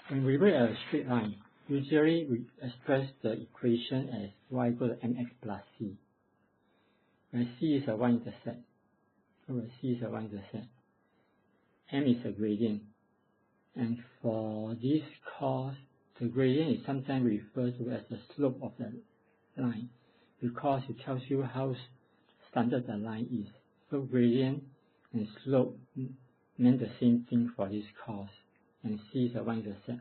When we write a straight line, usually we express the equation as y equal to mx plus c, where c is a y-intercept. So where c is a y-intercept, m is a gradient. And for this course, the gradient is sometimes referred to as the slope of the line, because it tells you how standard the line is. So gradient and slope meant the same thing for this course, and c is a y-intercept.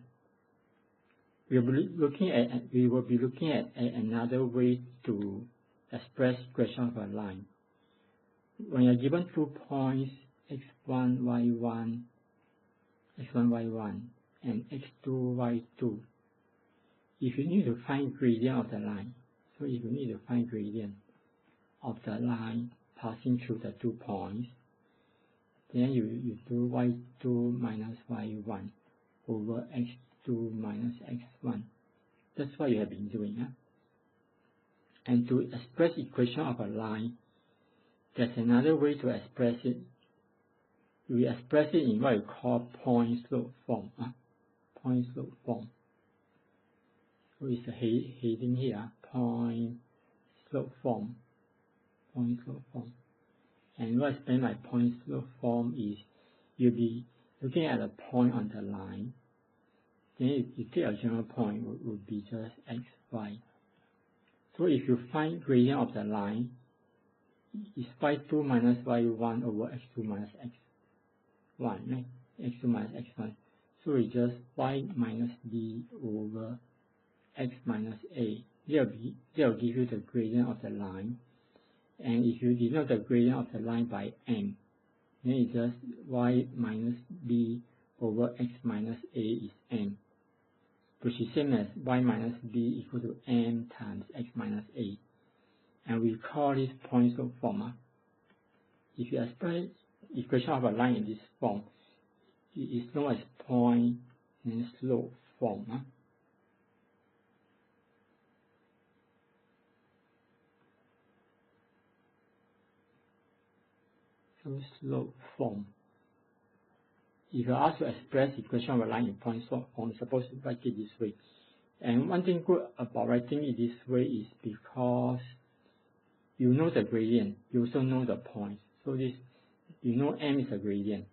We will be looking at another way to express equation of a line. When you're given 2 points, x1, y1, x1, y1, and x2, y2, if you need to find gradient of the line, so if you need to find gradient of the line passing through the 2 points, then you do y2 minus y1 over x2 minus x1. That's what you have been doing. Huh? And to express equation of a line, there's another way to express it. We express it in what we call point slope form. Point slope form. So it's a heading here, point slope form. Point slope form. And what I explain by point slope form is you'll be looking at a point on the line. Then you take a general point, would be just x, y. So if you find gradient of the line, it's y2 minus y1 over x2 minus x1, right? x2 minus x1. So it's just y minus b over x minus a. They'll give you the gradient of the line. And if you denote the gradient of the line by m, then it's just y minus b over x minus a is m, which is same as y minus b equal to m times x minus a. And we call this point slope form. If you express equation of a line in this form, it is known as point and slope form. So slope form. If you are asked to express equation of a line in point slope form, suppose you write it this way. And one thing good about writing it this way is because you know the gradient, you also know the points. So this, you know m is a gradient.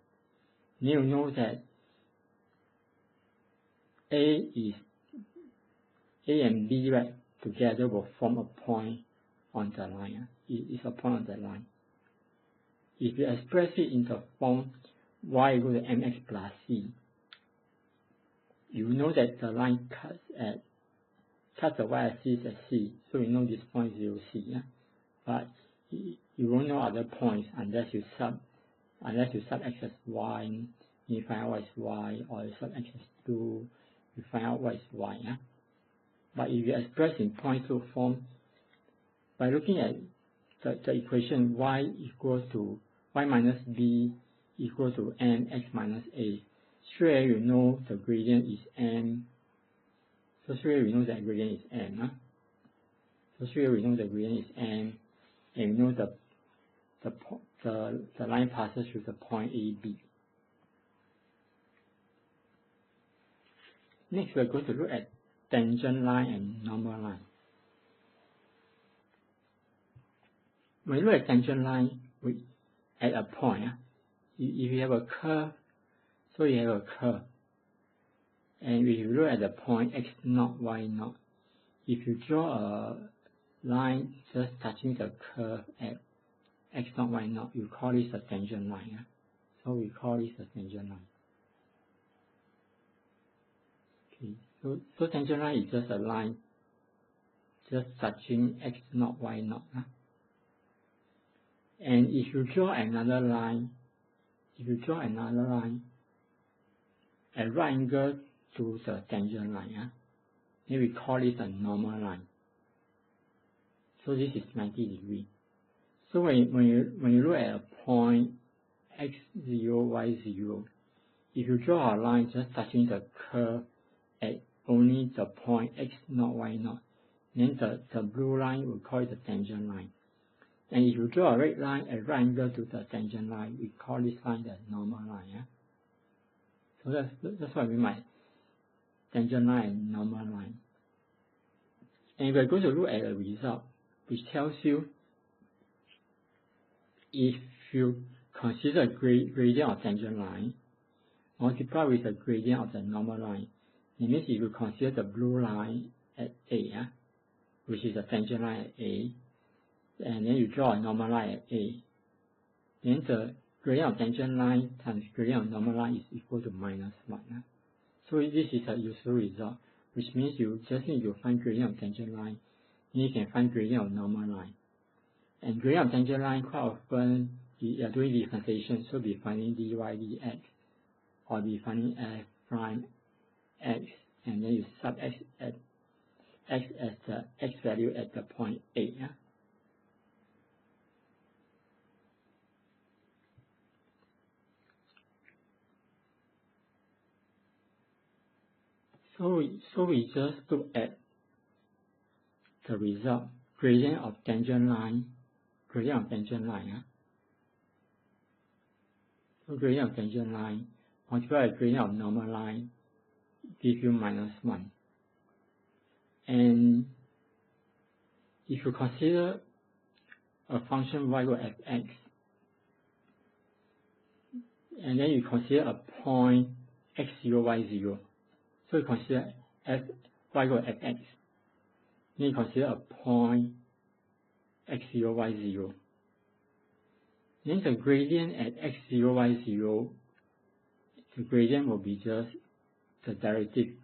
Then you know that A and B, right, together will form a point on the line. It is a point on the line. If you express it in the form y equal to mx plus c, you know that the line cuts the y-axis at c, so you know this point 0, c. Yeah? But you won't know other points unless you sub x as y, you find out what is y, or you sub x as 2, you find out what is y. Yeah? But if you express in point slope form, by looking at the equation y equals to y minus b equal to m x minus a, straight away you know the gradient is m. So straight away we know that gradient is m. Huh? So straight away we know the gradient is m, and we know the line passes through the point AB. Next, we are going to look at tangent line and normal line. When you look at tangent line at a point, if you have a curve, so you have a curve. And if you look at the point x0, y0, if you draw a line just touching the curve at x0, y0, you call this a tangent line. So we call this a tangent line. Okay, so tangent line is just a line just touching x0, y0. And if you draw another line, at right angle to the tangent line, then we call it a normal line. So this is 90 degrees. So when you look at a point x0, y0, if you draw a line just touching the curve at only the point x0, y0, then the blue line we call it the tangent line. And if you draw a red line at right angle to the tangent line, we call this line the normal line. So that's what we mean by tangent line and normal line. And we're going to look at a result which tells you if you consider a gradient of tangent line multiply with the gradient of the normal line. It means if you consider the blue line at A, which is a tangent line at A, and then you draw a normal line at A, then the gradient of tangent line times gradient of normal line is equal to minus 1. So this is a useful result, which means you just need to find gradient of tangent line, and you can find gradient of normal line. And gradient of tangent line quite often you are doing differentiation, so be finding dy dx, or be finding f prime x, and then you sub x at x as the x value at the point A. So we just look at the result, gradient of tangent line. So gradient of tangent line multiplied by gradient of normal line gives you minus 1. And if you consider a function y equal fx, and then you consider a point x0, y0, so you consider y equal fx, then you consider a point x0, y0. Then the gradient at x0, y0, the gradient will be just the derivative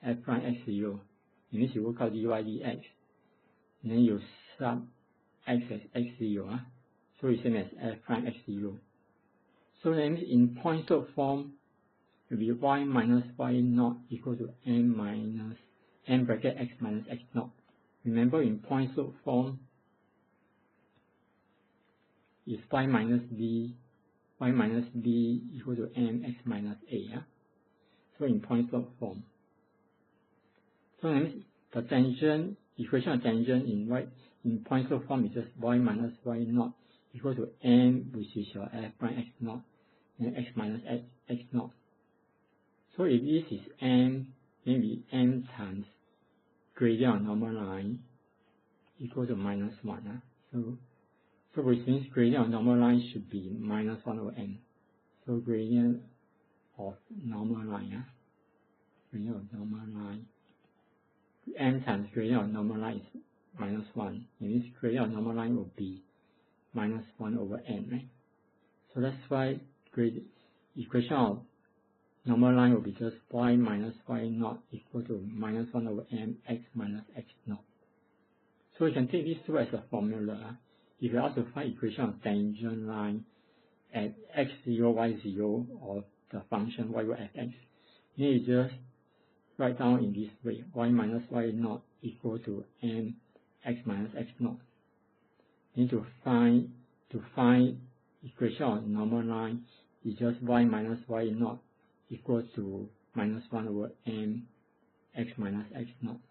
f prime x0. It means you work out dy dx, and then you sub x as x0. So it's same as f prime x0. So that means in point slope form, it will be y minus y naught equal to m minus m bracket x minus x naught. Remember, in point slope form, is y minus b equal to mx minus a. So in point slope form. So that means the tangent, equation of tangent in point slope form is just y minus y naught equal to m, which is your f prime x naught, and x minus x naught. So if this is m, then we m times gradient of normal line equal to minus 1. So which means gradient of normal line should be minus 1 over m. So gradient of normal line, m times gradient of normal line is minus 1. It means gradient of normal line will be minus 1 over m, right? So that's why equation of normal line will be just y minus y naught equal to minus 1 over m x minus x naught. So you can take these two as a formula. If you ask to find equation of tangent line at x0, y0, or the function y equal fx, then you just write down in this way, y minus y naught equal to m x minus x naught. Then to find equation of normal line is just y minus y naught equal to minus 1 over m x minus x naught.